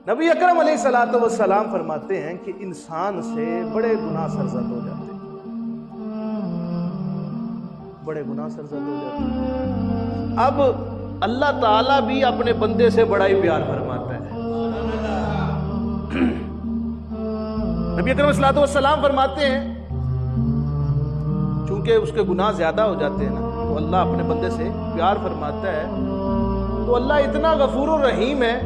نبی اکرم علیہ الصلوۃ والسلام فرماتے ہیں کہ انسان سے بڑے گناہ سرزد ہو جاتے ہیں، بڑے گناہ سرزد ہو جاتے ہیں۔ اب اللہ تعالیٰ بھی اپنے بندے سے بڑا ہی پیار فرماتا ہے۔ نبی اکرم صلی اللہ علیہ وسلم فرماتے ہیں چونکہ اس کے گناہ زیادہ ہو جاتے ہیں نا، تو اللہ اپنے بندے سے پیار فرماتا ہے۔ تو اللہ اتنا غفور الرحیم ہے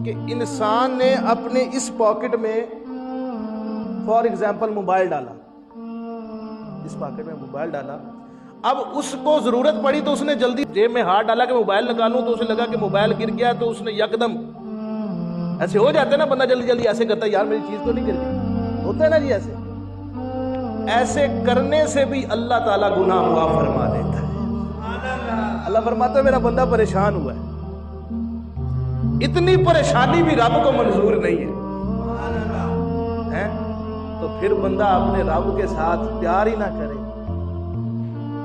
کہ انسان نے اپنے اس پاکٹ میں فار ایگزامپل موبائل ڈالا، اس پاکٹ میں موبائل ڈالا، اب اس کو ضرورت پڑی تو اس نے جلدی جیب میں ہاتھ ڈالا کہ موبائل نکالوں، تو اسے لگا کہ موبائل گر گیا، تو اس نے یکدم، ایسے ہو جاتے ہیں نا، بندہ جلدی جلدی ایسے کرتا ہے یار میری چیز تو نہیں گر گئی، ہوتا ہے نا جی ایسے کرنے سے بھی اللہ تعالیٰ گناہ معاف فرما دیتا ہے۔ اللہ فرماتا ہے میرا بندہ پریشان ہوا ہے، اتنی پریشانی بھی رب کو منظور نہیں ہے، تو پھر بندہ اپنے رب کے ساتھ پیار ہی نہ کرے۔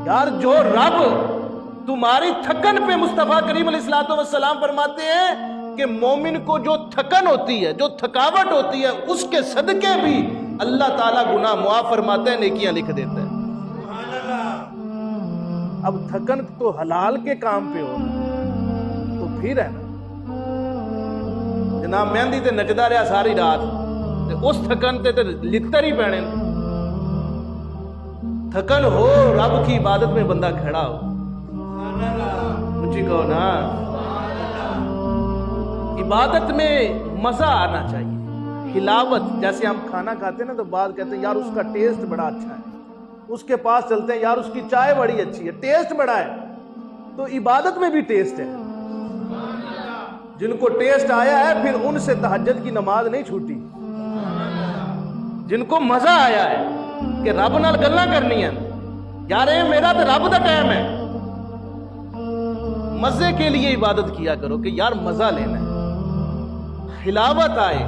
یار جو رب تمہاری تھکن پہ، مصطفیٰ کریم علیہ الصلوۃ والسلام فرماتے ہیں کہ مومن کو جو تھکن ہوتی ہے، جو تھکاوٹ ہوتی ہے، اس کے صدقے بھی اللہ تعالیٰ گناہ معاف فرماتا ہے، نیکیاں لکھ دیتا ہے۔ اب تھکن تو حلال کے کام پہ ہو تو پھر ہے نا، جناب مہندی تے نچدا رہا ساری رات، تے اس تھکن تے لتر ہی پینے، تھکن ہو رب کی عبادت میں بندہ کھڑا ہو، مجھے کہو نا، عبادت میں مزہ آنا چاہیے، حلاوت، جیسے ہم کھانا کھاتے ہیں نا تو بعض کہتے ہیں یار اس کا ٹیسٹ بڑا اچھا ہے، اس کے پاس چلتے ہیں یار اس کی چائے بڑی اچھی ہے، ٹیسٹ بڑا ہے، تو عبادت میں بھی ٹیسٹ ہے۔ جن کو ٹیسٹ آیا ہے پھر ان سے تہجد کی نماز نہیں چھوٹی، جن کو مزہ آیا ہے کہ رب نال گلاں کرنی ہیں، یار اے میرا تو رب دا ٹائم ہے، مزے کے لیے عبادت کیا کرو کہ یار مزہ لینا ہے، حلاوت آئے،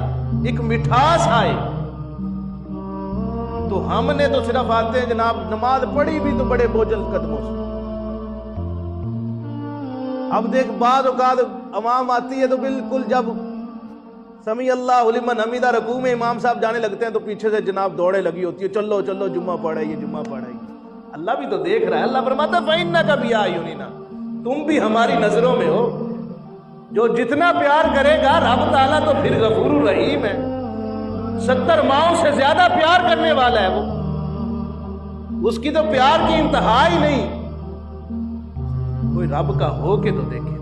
ایک مٹھاس آئے۔ تو ہم نے تو صرف آتے ہیں جناب نماز پڑھی بھی تو بڑے بوجھل قدموں سے، اب دیکھ بعض اوقات عوام آتی ہے تو بالکل جب سمیع اللہ لمن حمیدہ رکوع میں امام صاحب جانے لگتے ہیں تو پیچھے سے جناب دوڑے لگی ہوتی ہے، چلو چلو جمعہ پڑھائیے جمعہ پڑھائیے۔ اللہ بھی تو دیکھ رہا ہے، اللہ فرماتا ہے فَإِنَّكَ بِأَعْيُنِنَا، تم بھی ہماری نظروں میں ہو۔ جو جتنا پیار کرے گا رب تعالیٰ تو پھر غفور الرحیم ہے، 70 ماؤں سے زیادہ پیار کرنے والا ہے وہ، اس کی تو پیار کی انتہا ہی نہیں۔ کوئی رب کا ہو کے تو دیکھے،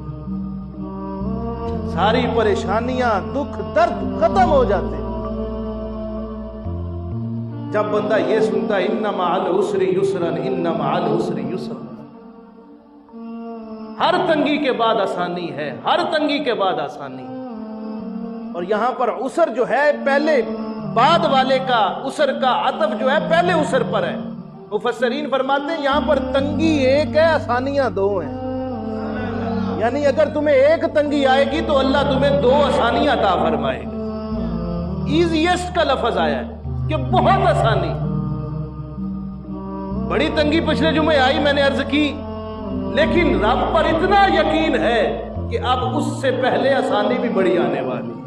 ساری پریشانیاں دکھ درد ختم ہو جاتے جب بندہ یہ سنتا ہے ان مع العسر یسرا، ان مع العسر یسرا، ہر تنگی کے بعد آسانی ہے، ہر تنگی کے بعد آسانی ہے۔ اور یہاں پر عسر جو ہے پہلے بعد والے کا، عسر کا عطف جو ہے پہلے عسر پر ہے۔ مفسرین فرماتے ہیں یہاں پر تنگی ایک ہے، آسانیاں دو ہیں، یعنی اگر تمہیں ایک تنگی آئے گی تو اللہ تمہیں 2 آسانیاں عطا فرمائے گا۔ ایزیسٹ کا لفظ آیا ہے کہ بہت آسانی، بڑی تنگی پچھلے جمعے آئی، میں نے عرض کی، لیکن رب پر اتنا یقین ہے کہ اب اس سے پہلے آسانی بھی بڑی آنے والی ہے۔